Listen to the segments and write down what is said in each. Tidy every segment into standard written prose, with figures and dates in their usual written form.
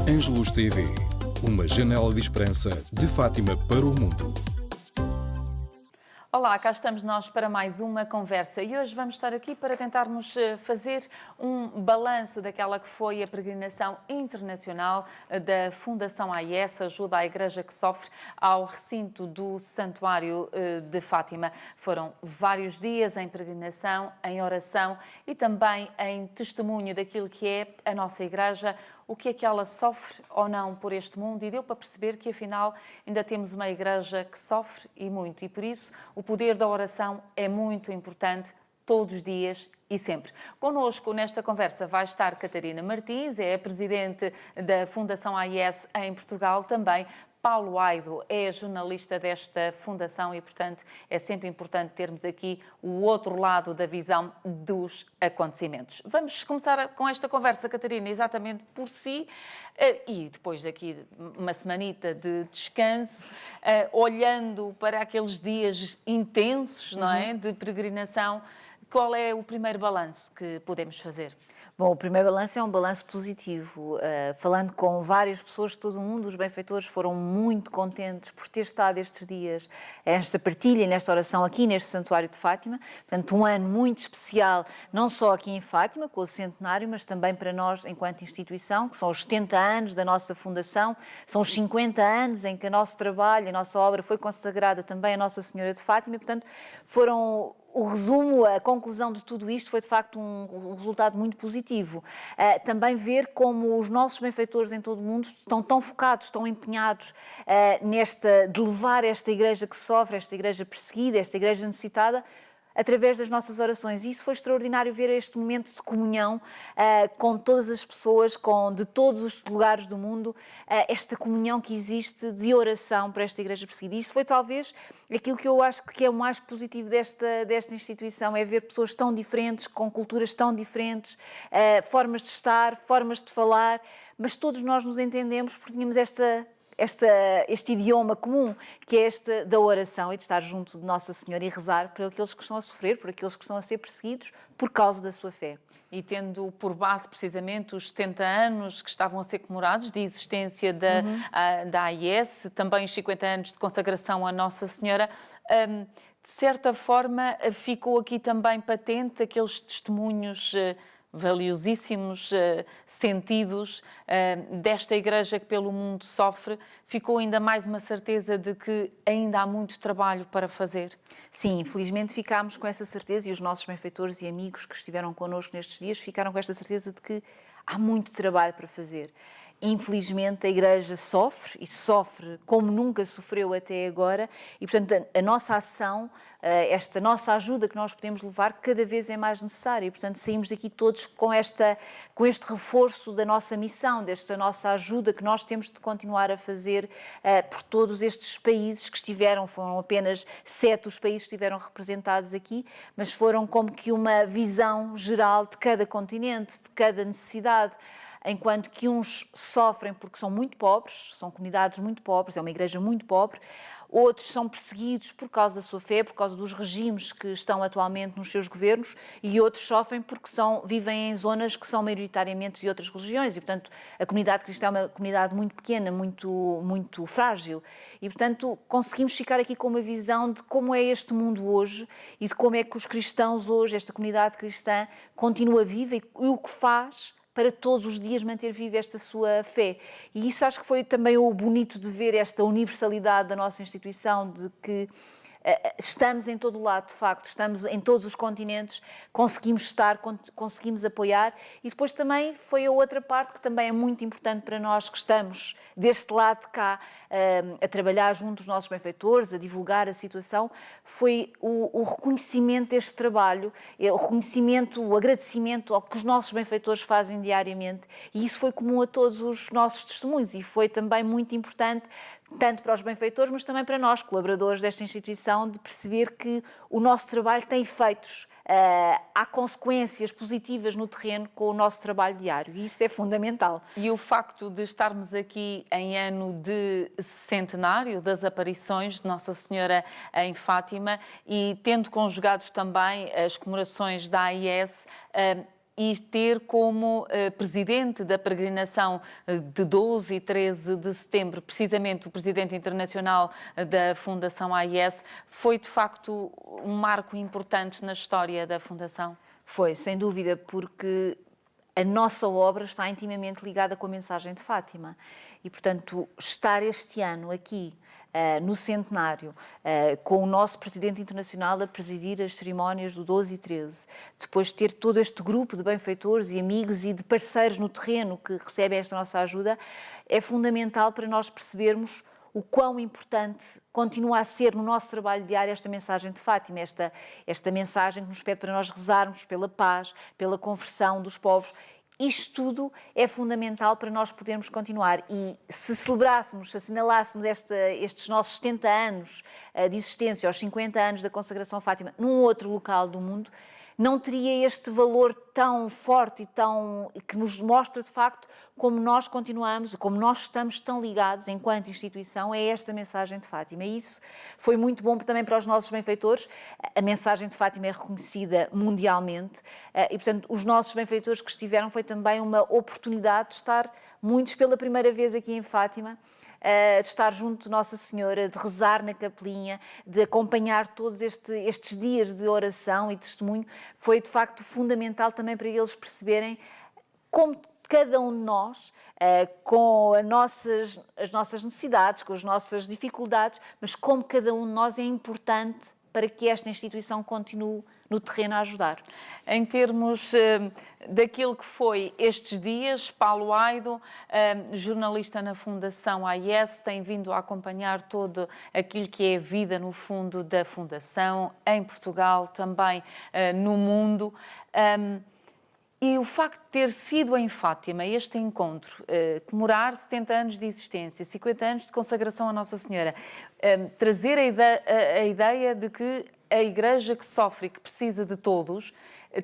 Angelus TV, uma janela de esperança de Fátima para o mundo. Olá, cá estamos nós para mais uma conversa e hoje vamos estar aqui para tentarmos fazer um balanço daquela que foi a peregrinação internacional da Fundação AIS, Ajuda à Igreja que Sofre, ao recinto do Santuário de Fátima. Foram vários dias em peregrinação, em oração e também em testemunho daquilo que é a nossa Igreja, o que é que ela sofre ou não por este mundo, e deu para perceber que afinal ainda temos uma Igreja que sofre e muito, e por isso o poder da oração é muito importante todos os dias e sempre. Connosco nesta conversa vai estar Catarina Martins, é a presidente da Fundação AIS em Portugal, também Paulo Aido é jornalista desta fundação e, portanto, é sempre importante termos aqui o outro lado da visão dos acontecimentos. Vamos começar com esta conversa, Catarina, exatamente por si, e depois daqui uma semanita de descanso, olhando para aqueles dias intensos, não é, de peregrinação. Qual é o primeiro balanço que podemos fazer? Bom, o primeiro balanço é um balanço positivo. Falando com várias pessoas de todo o mundo, os benfeitores foram muito contentes por ter estado estes dias, esta partilha, nesta oração aqui neste Santuário de Fátima. Portanto, um ano muito especial, não só aqui em Fátima, com o centenário, mas também para nós enquanto instituição, que são os 70 anos da nossa fundação, são os 50 anos em que o nosso trabalho, a nossa obra foi consagrada também a Nossa Senhora de Fátima. Portanto, foram... O resumo, a conclusão de tudo isto foi, de facto, um resultado muito positivo. Também ver como os nossos benfeitores em todo o mundo estão tão focados, tão empenhados de levar esta Igreja que sofre, esta Igreja perseguida, esta Igreja necessitada, através das nossas orações. E isso foi extraordinário, ver este momento de comunhão com todas as pessoas, de todos os lugares do mundo, esta comunhão que existe de oração para esta Igreja perseguida. E isso foi talvez aquilo que eu acho que é o mais positivo desta instituição, é ver pessoas tão diferentes, com culturas tão diferentes, formas de estar, formas de falar, mas todos nós nos entendemos porque tínhamos este idioma comum, que é este da oração e de estar junto de Nossa Senhora e rezar por aqueles que estão a sofrer, por aqueles que estão a ser perseguidos por causa da sua fé. E tendo por base precisamente os 70 anos que estavam a ser comemorados de existência da AIS, também os 50 anos de consagração à Nossa Senhora, de certa forma ficou aqui também patente aqueles testemunhos valiosíssimos sentidos desta Igreja que pelo mundo sofre. Ficou ainda mais uma certeza de que ainda há muito trabalho para fazer? Sim, infelizmente ficámos com essa certeza, e os nossos benfeitores e amigos que estiveram connosco nestes dias ficaram com esta certeza de que há muito trabalho para fazer. Infelizmente, a Igreja sofre, e sofre como nunca sofreu até agora, e, portanto, a nossa ação, esta nossa ajuda que nós podemos levar, cada vez é mais necessária. E, portanto, saímos daqui todos com este reforço da nossa missão, desta nossa ajuda que nós temos de continuar a fazer por todos estes países que estiveram. Foram apenas 7 os países que estiveram representados aqui, mas foram como que uma visão geral de cada continente, de cada necessidade. Enquanto que uns sofrem porque são muito pobres, são comunidades muito pobres, é uma igreja muito pobre, outros são perseguidos por causa da sua fé, por causa dos regimes que estão atualmente nos seus governos, e outros sofrem porque vivem em zonas que são maioritariamente de outras religiões, e, portanto, a comunidade cristã é uma comunidade muito pequena, muito, muito frágil, e, portanto, conseguimos ficar aqui com uma visão de como é este mundo hoje e de como é que os cristãos hoje, esta comunidade cristã, continua viva e o que faz para todos os dias manter viva esta sua fé. E isso acho que foi também o bonito de ver esta universalidade da nossa instituição, de que estamos em todo o lado, de facto, estamos em todos os continentes, conseguimos estar, conseguimos apoiar, e depois também foi a outra parte que também é muito importante para nós que estamos deste lado de cá a trabalhar junto dos nossos benfeitores, a divulgar a situação, foi o reconhecimento deste trabalho, o reconhecimento, o agradecimento ao que os nossos benfeitores fazem diariamente, e isso foi comum a todos os nossos testemunhos, e foi também muito importante tanto para os benfeitores, mas também para nós, colaboradores desta instituição, de perceber que o nosso trabalho tem efeitos, há consequências positivas no terreno com o nosso trabalho diário, e isso é fundamental. E o facto de estarmos aqui em ano de centenário das aparições de Nossa Senhora em Fátima e tendo conjugado também as comemorações da AIS, e ter como presidente da peregrinação de 12 e 13 de setembro, precisamente o presidente internacional da Fundação AIS, foi de facto um marco importante na história da Fundação? Foi, sem dúvida, porque a nossa obra está intimamente ligada com a mensagem de Fátima. E, portanto, estar este ano aqui, no centenário, com o nosso Presidente Internacional a presidir as cerimónias do 12 e 13, depois ter todo este grupo de benfeitores e amigos e de parceiros no terreno que recebem esta nossa ajuda, é fundamental para nós percebermos o quão importante continua a ser no nosso trabalho diário esta mensagem de Fátima, esta mensagem que nos pede para nós rezarmos pela paz, pela conversão dos povos. Isto tudo é fundamental para nós podermos continuar e se celebrássemos, se assinalássemos estes nossos 70 anos de existência, aos 50 anos da consagração a Fátima, num outro local do mundo, não teria este valor tão forte e que nos mostra, de facto, como nós continuamos, como nós estamos tão ligados, enquanto instituição, a esta mensagem de Fátima. E isso foi muito bom também para os nossos benfeitores. A mensagem de Fátima é reconhecida mundialmente e, portanto, os nossos benfeitores que estiveram foi também uma oportunidade de estar muitos pela primeira vez aqui em Fátima, de estar junto de Nossa Senhora, de rezar na capelinha, de acompanhar todos estes dias de oração e testemunho, foi de facto fundamental também para eles perceberem como cada um de nós, com as nossas necessidades, com as nossas dificuldades, mas como cada um de nós é importante para que esta instituição continue no terreno a ajudar. Em termos daquilo que foi estes dias, Paulo Aido, jornalista na Fundação AIS, tem vindo a acompanhar todo aquilo que é a vida, no fundo, da Fundação, em Portugal, também no mundo. E o facto de ter sido em Fátima este encontro, comemorar 70 anos de existência, 50 anos de consagração a Nossa Senhora, trazer a ideia de que a Igreja que sofre e que precisa de todos,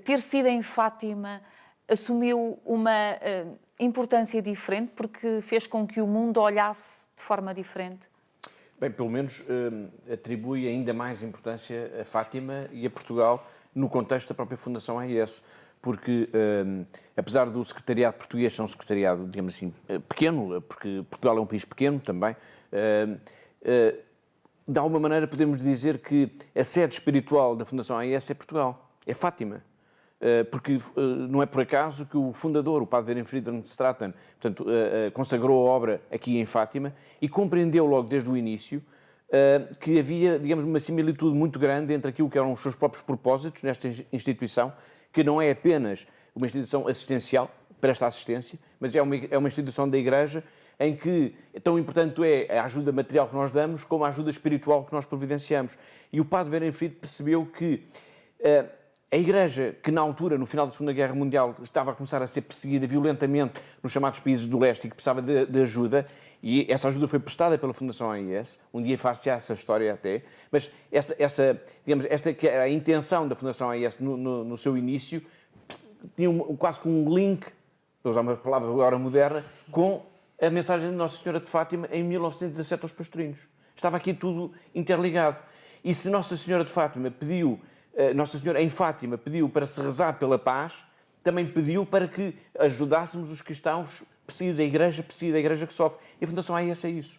ter sido em Fátima, assumiu uma importância diferente porque fez com que o mundo olhasse de forma diferente? Bem, pelo menos atribui ainda mais importância a Fátima e a Portugal no contexto da própria Fundação AIS. Porque, apesar do secretariado português ser um secretariado, digamos assim, pequeno, porque Portugal é um país pequeno também, de alguma maneira podemos dizer que a sede espiritual da Fundação AIS é Portugal, é Fátima. Porque não é por acaso que o fundador, o Padre Ehrenfried Straten, portanto, consagrou a obra aqui em Fátima e compreendeu logo desde o início que havia, digamos, uma similitude muito grande entre aquilo que eram os seus próprios propósitos nesta instituição, que não é apenas uma instituição assistencial, presta assistência, mas é uma instituição da Igreja em que tão importante é a ajuda material que nós damos como a ajuda espiritual que nós providenciamos. E o Padre Ehrenfried percebeu que a Igreja, que na altura, no final da Segunda Guerra Mundial, estava a começar a ser perseguida violentamente nos chamados países do leste e que precisava de ajuda, e essa ajuda foi prestada pela Fundação AIS, um dia far-se-á essa história até, mas esta que era a intenção da Fundação AIS no seu início, tinha quase que um link, para usar uma palavra agora moderna, com a mensagem de Nossa Senhora de Fátima em 1917 aos pastorinhos. Estava aqui tudo interligado. E se Nossa Senhora de Fátima Nossa Senhora em Fátima pediu para se rezar pela paz, também pediu para que ajudássemos os cristãos perseguidos, a Igreja que sofre. E a Fundação AIS é isso.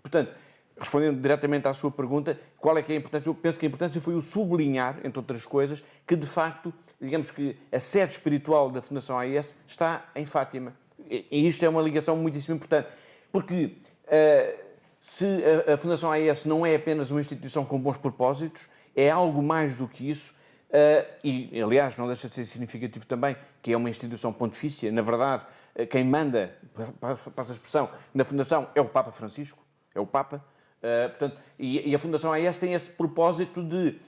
Portanto, respondendo diretamente à sua pergunta, qual é que é a importância? Eu penso que a importância foi o sublinhar, entre outras coisas, que de facto, digamos que a sede espiritual da Fundação AIS está em Fátima. E isto é uma ligação muitíssimo importante. Porque se a Fundação AIS não é apenas uma instituição com bons propósitos, é algo mais do que isso. E, aliás, não deixa de ser significativo também que é uma instituição pontifícia. Na verdade, quem manda, passa a expressão, na Fundação é o Papa Francisco, é o Papa. Portanto, e a Fundação AIS tem esse propósito de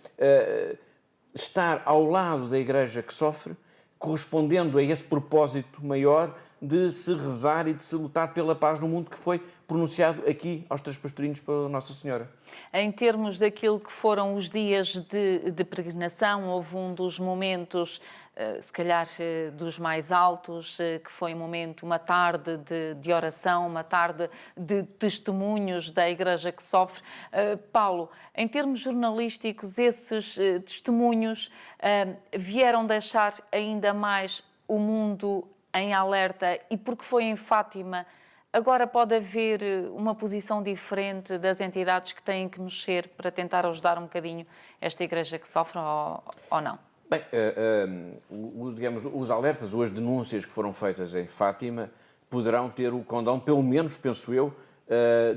estar ao lado da Igreja que sofre, correspondendo a esse propósito maior de se rezar e de se lutar pela paz no mundo que foi pronunciado aqui aos Três Pastorinhos pela Nossa Senhora. Em termos daquilo que foram os dias de peregrinação, houve um dos momentos, se calhar dos mais altos, que foi uma tarde de oração, uma tarde de testemunhos da Igreja que sofre. Paulo, em termos jornalísticos, esses testemunhos vieram deixar ainda mais o mundo em alerta e porque foi em Fátima, agora pode haver uma posição diferente das entidades que têm que mexer para tentar ajudar um bocadinho esta igreja que sofre ou não? Bem, digamos, os alertas ou as denúncias que foram feitas em Fátima poderão ter o condão, pelo menos, penso eu,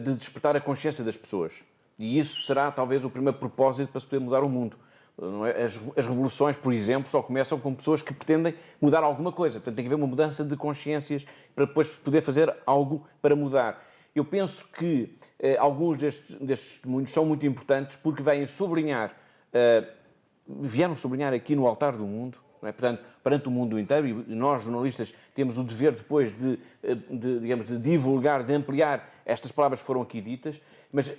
de despertar a consciência das pessoas. E isso será, talvez, o primeiro propósito para se poder mudar o mundo. Não é? As revoluções, por exemplo, só começam com pessoas que pretendem mudar alguma coisa. Portanto, tem que haver uma mudança de consciências para depois poder fazer algo para mudar. Eu penso que alguns destes testemunhos são muito importantes porque vêm sublinhar, vieram sublinhar aqui no altar do mundo, não é? Portanto, perante o mundo inteiro, e nós, jornalistas, temos o dever depois digamos, de divulgar, de ampliar estas palavras que foram aqui ditas, mas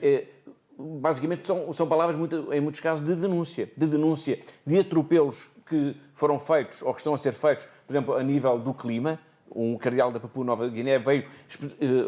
basicamente são palavras, em muitos casos, de denúncia de atropelos que foram feitos ou que estão a ser feitos, por exemplo, a nível do clima. Um cardeal da Papua Nova Guiné veio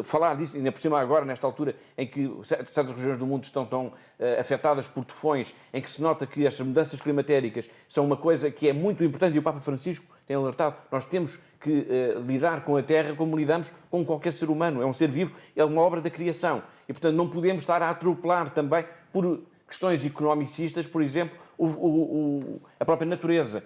falar disso, ainda por cima agora, nesta altura em que certas regiões do mundo estão tão afetadas por tufões, em que se nota que estas mudanças climatéricas são uma coisa que é muito importante, e o Papa Francisco tem alertado. Nós temos que lidar com a Terra como lidamos com qualquer ser humano. É um ser vivo, é uma obra da criação. E, portanto, não podemos estar a atropelar também, por questões economicistas, por exemplo, a própria natureza.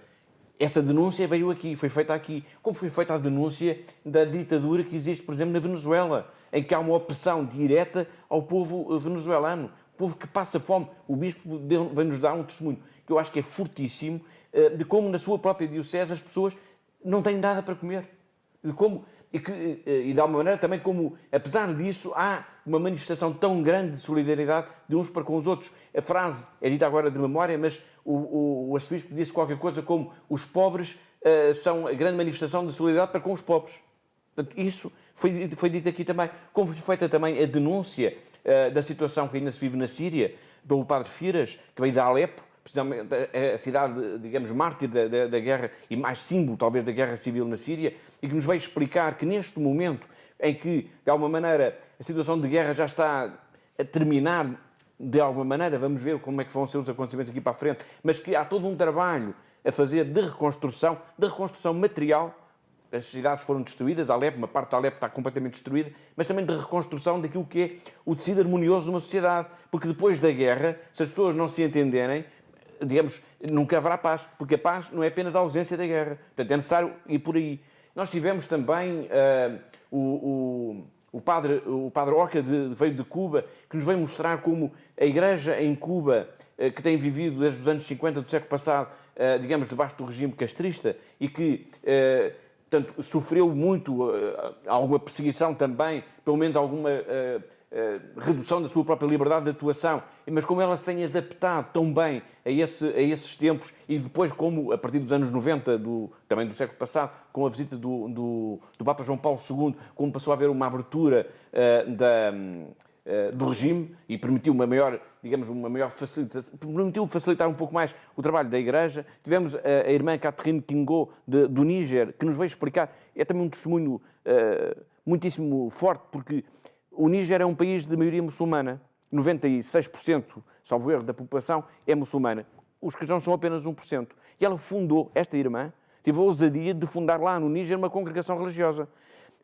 Essa denúncia veio aqui, foi feita aqui. Como foi feita a denúncia da ditadura que existe, por exemplo, na Venezuela, em que há uma opressão direta ao povo venezuelano, povo que passa fome. O Bispo vem-nos dar um testemunho que eu acho que é fortíssimo, de como na sua própria diocese as pessoas não têm nada para comer. De como, e de alguma maneira também como, apesar disso, há uma manifestação tão grande de solidariedade de uns para com os outros. A frase é dita agora de memória, mas o arcebispo disse qualquer coisa como os pobres são a grande manifestação de solidariedade para com os pobres. Portanto, isso foi dito aqui também. Como foi feita também a denúncia da situação que ainda se vive na Síria, pelo padre Firas, que veio de Alepo, precisamente a cidade, digamos, mártir da guerra e mais símbolo, talvez, da guerra civil na Síria, e que nos veio explicar que neste momento em que, de alguma maneira, a situação de guerra já está a terminar, de alguma maneira, vamos ver como é que vão ser os acontecimentos aqui para a frente, mas que há todo um trabalho a fazer de reconstrução material. As cidades foram destruídas, Alepo, uma parte de Alepo está completamente destruída, mas também de reconstrução daquilo que é o tecido harmonioso de uma sociedade, porque depois da guerra, se as pessoas não se entenderem, digamos, nunca haverá paz, porque a paz não é apenas a ausência da guerra. Portanto, é necessário ir por aí. Nós tivemos também o padre Oca veio de Cuba, que nos veio mostrar como a Igreja em Cuba, que tem vivido desde os anos 50 do século passado, digamos, debaixo do regime castrista, e que, portanto, sofreu muito alguma perseguição também, pelo menos alguma redução da sua própria liberdade de atuação, mas como ela se tem adaptado tão bem a esses tempos, e depois como, a partir dos anos 90, também do século passado, com a visita do Papa João Paulo II, como passou a haver uma abertura do regime e permitiu uma maior facilitação, permitiu facilitar um pouco mais o trabalho da Igreja. Tivemos a irmã Catherine Kingo, do Níger, que nos veio explicar, é também um testemunho muitíssimo forte, porque o Níger é um país de maioria muçulmana. 96%, salvo erro, da população é muçulmana. Os cristãos são apenas 1%. E ela fundou, esta irmã, teve a ousadia de fundar lá no Níger uma congregação religiosa,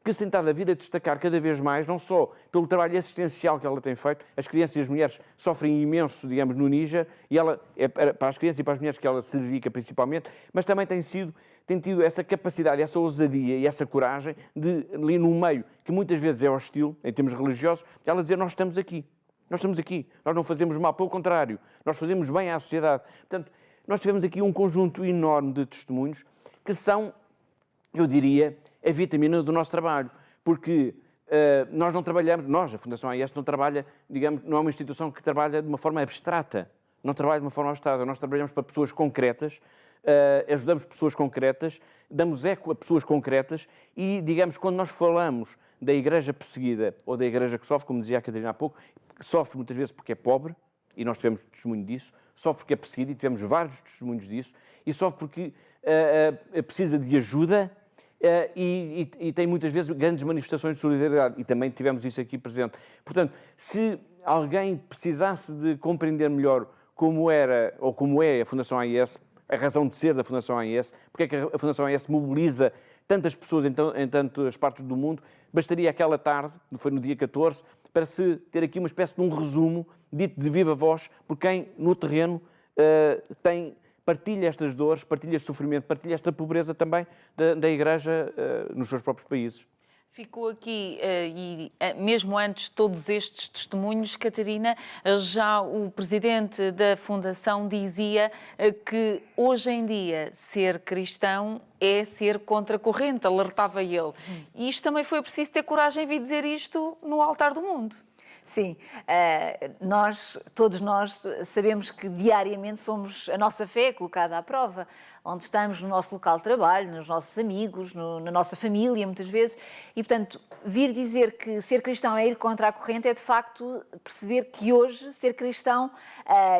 que se tem estado a vir a destacar cada vez mais, não só pelo trabalho assistencial que ela tem feito. As crianças e as mulheres sofrem imenso, digamos, no Níger, e ela é para as crianças e para as mulheres que ela se dedica principalmente, mas também tem tido essa capacidade, essa ousadia e essa coragem de, ali num meio que muitas vezes é hostil, em termos religiosos, ela dizer: nós estamos aqui, nós não fazemos mal, pelo contrário, nós fazemos bem à sociedade. Portanto, nós tivemos aqui um conjunto enorme de testemunhos que são, eu diria, a vitamina do nosso trabalho, porque nós não trabalhamos, a Fundação AIS não trabalha, digamos, não é uma instituição que trabalha de uma forma abstrata, nós trabalhamos para pessoas concretas, ajudamos pessoas concretas, damos eco a pessoas concretas e, digamos, quando nós falamos da igreja perseguida ou da igreja que sofre, como dizia a Catarina há pouco, que sofre muitas vezes porque é pobre, e nós tivemos testemunho disso, sofre porque é perseguida e tivemos vários testemunhos disso, e sofre porque precisa de ajuda e tem muitas vezes grandes manifestações de solidariedade, e também tivemos isso aqui presente. Portanto, se alguém precisasse de compreender melhor como era ou como é a Fundação AIS a razão de ser da Fundação AIS, porque é que a Fundação AIS mobiliza tantas pessoas em tantas partes do mundo. Bastaria aquela tarde, foi no dia 14, para se ter aqui uma espécie de um resumo dito de viva voz por quem no terreno partilha estas dores, partilha este sofrimento, partilha esta pobreza também da Igreja nos seus próprios países. Ficou aqui, e mesmo antes de todos estes testemunhos, Catarina, já o presidente da Fundação dizia que hoje em dia ser cristão é ser contracorrente, alertava ele. E isto também foi preciso ter coragem de vir dizer isto no altar do mundo. Sim, todos nós sabemos que diariamente a nossa fé é colocada à prova, onde estamos no nosso local de trabalho, nos nossos amigos, na nossa família, muitas vezes, e portanto, vir dizer que ser cristão é ir contra a corrente é de facto perceber que hoje ser cristão,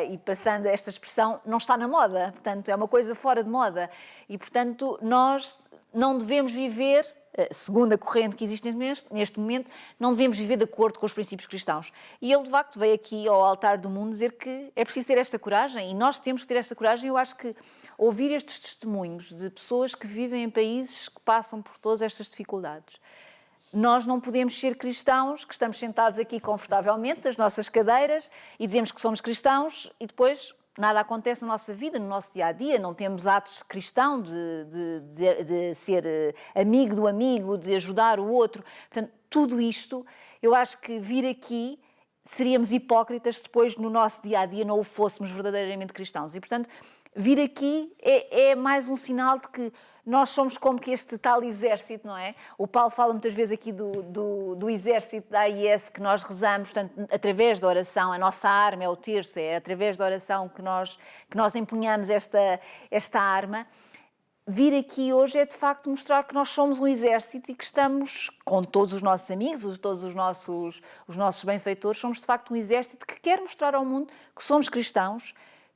e passando esta expressão, não está na moda, portanto, é uma coisa fora de moda, e portanto, nós não devemos viver, segundo a corrente que existe neste momento, não devemos viver de acordo com os princípios cristãos. E ele, de facto, veio aqui ao altar do mundo dizer que é preciso ter esta coragem, e nós temos que ter esta coragem. Eu acho que ouvir estes testemunhos de pessoas que vivem em países que passam por todas estas dificuldades. Nós não podemos ser cristãos, que estamos sentados aqui confortavelmente nas nossas cadeiras e dizemos que somos cristãos e depois nada acontece na nossa vida, no nosso dia-a-dia, não temos atos cristãos de ser amigo do amigo, de ajudar o outro. Portanto, tudo isto, eu acho que vir aqui seríamos hipócritas se depois no nosso dia-a-dia não o fôssemos verdadeiramente cristãos. E, portanto, vir aqui é mais um sinal de que nós somos como que este tal exército, não é? O Paulo fala muitas vezes aqui do exército da AIS que nós rezamos, portanto, através da oração, a nossa arma é o terço, é através da oração que nós empunhamos esta arma. Vir aqui hoje é de facto mostrar que nós somos um exército e que estamos com todos os nossos amigos, todos os nossos benfeitores, somos de facto um exército que quer mostrar ao mundo que somos cristãos,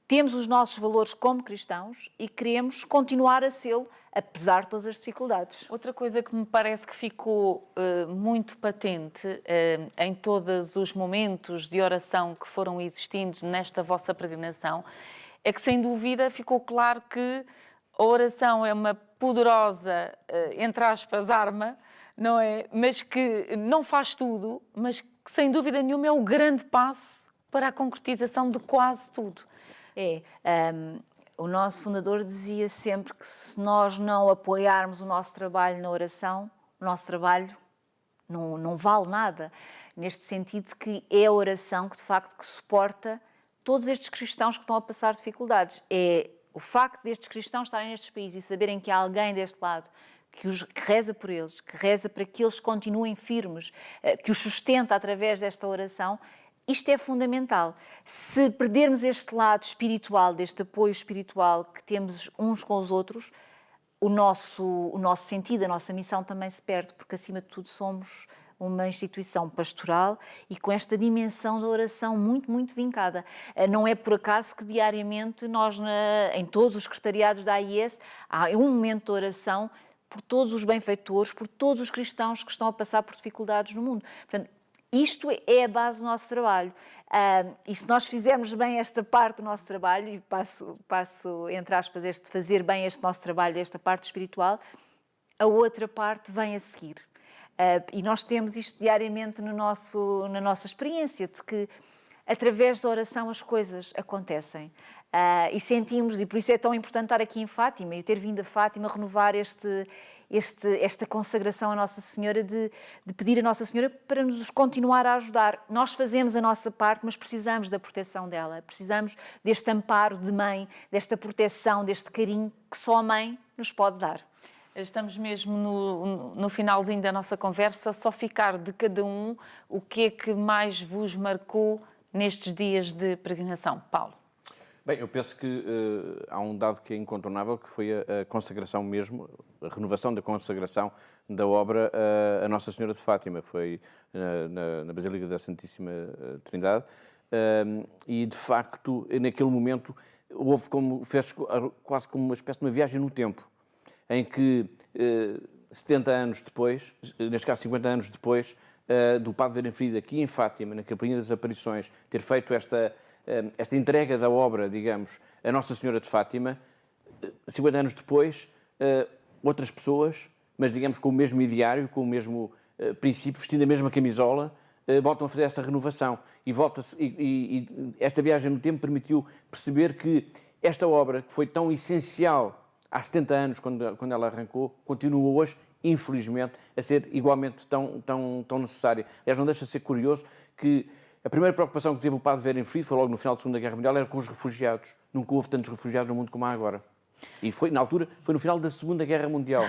temos os nossos valores como cristãos e queremos continuar a sê-lo, apesar de todas as dificuldades. Outra coisa que me parece que ficou muito patente em todos os momentos de oração que foram existindo nesta vossa peregrinação é que, sem dúvida, ficou claro que a oração é uma poderosa, entre aspas, arma, não é? Mas que não faz tudo, mas que, sem dúvida nenhuma, é o grande passo para a concretização de quase tudo. O nosso fundador dizia sempre que se nós não apoiarmos o nosso trabalho na oração, o nosso trabalho não vale nada. Neste sentido que é a oração que, de facto, que suporta todos estes cristãos que estão a passar dificuldades. É o facto destes cristãos estarem nestes países e saberem que há alguém deste lado que reza por eles, que reza para que eles continuem firmes, que os sustenta através desta oração. Isto é fundamental. Se perdermos este lado espiritual, deste apoio espiritual que temos uns com os outros, o nosso sentido, a nossa missão também se perde, porque acima de tudo somos uma instituição pastoral e com esta dimensão da oração muito, muito vincada. Não é por acaso que diariamente nós, em todos os secretariados da AIS, há um momento de oração por todos os benfeitores, por todos os cristãos que estão a passar por dificuldades no mundo. Portanto, isto é a base do nosso trabalho. E se nós fizermos bem esta parte do nosso trabalho, e passo entre aspas, fazer bem este nosso trabalho, esta parte espiritual, a outra parte vem a seguir. E nós temos isto diariamente na nossa experiência, de que através da oração as coisas acontecem. E sentimos, e por isso é tão importante estar aqui em Fátima, e ter vindo a Fátima renovar esta consagração à Nossa Senhora, de pedir a Nossa Senhora para nos continuar a ajudar. Nós fazemos a nossa parte, mas precisamos da proteção dela, precisamos deste amparo de mãe, desta proteção, deste carinho que só a mãe nos pode dar. Estamos mesmo no finalzinho da nossa conversa, só ficar de cada um o que é que mais vos marcou nestes dias de peregrinação. Paulo. Bem, eu penso que há um dado que é incontornável, que foi a consagração mesmo, a renovação da consagração da obra a Nossa Senhora de Fátima. Foi na Basílica da Santíssima Trindade e, de facto, naquele momento fez quase como uma espécie de uma viagem no tempo, em que 70 anos depois, neste caso 50 anos depois, do Padre Verenfried aqui em Fátima, na Companhia das Aparições, ter feito esta entrega da obra, digamos, a Nossa Senhora de Fátima, 50 anos depois, outras pessoas, mas digamos com o mesmo ideário, com o mesmo princípio, vestindo a mesma camisola, voltam a fazer essa renovação. E esta viagem no tempo permitiu perceber que esta obra, que foi tão essencial há 70 anos, quando ela arrancou, continua hoje, infelizmente, a ser igualmente tão necessária. Aliás, não deixa de ser curioso que a primeira preocupação que teve o padre Werenfried, foi logo no final da Segunda Guerra Mundial, era com os refugiados. Nunca houve tantos refugiados no mundo como há agora. E foi, na altura, foi no final da Segunda Guerra Mundial.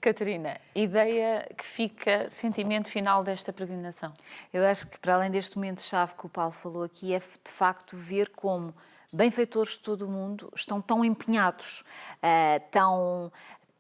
Catarina, ideia que fica, sentimento final desta peregrinação? Eu acho que, para além deste momento-chave que o Paulo falou aqui, é de facto ver como benfeitores de todo o mundo estão tão empenhados,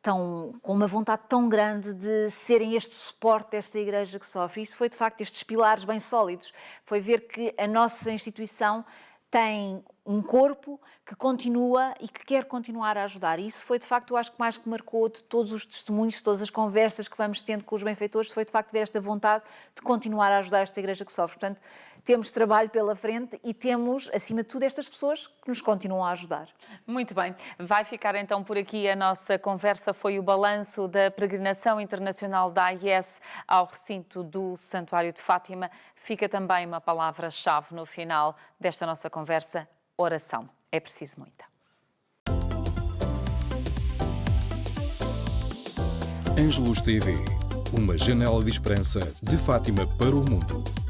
com uma vontade tão grande de serem este suporte desta Igreja que sofre. Isso foi, de facto, estes pilares bem sólidos. Foi ver que a nossa instituição tem um corpo que continua e que quer continuar a ajudar. E isso foi, de facto, eu acho que mais que marcou de todos os testemunhos, de todas as conversas que vamos tendo com os benfeitores, foi, de facto, ver esta vontade de continuar a ajudar esta Igreja que sofre. Portanto, temos trabalho pela frente e temos, acima de tudo, estas pessoas que nos continuam a ajudar. Muito bem. Vai ficar então por aqui a nossa conversa. Foi o balanço da peregrinação internacional da AIS ao recinto do Santuário de Fátima. Fica também uma palavra-chave no final desta nossa conversa: oração. É preciso muita. Angelus TV, uma janela de esperança de Fátima para o mundo.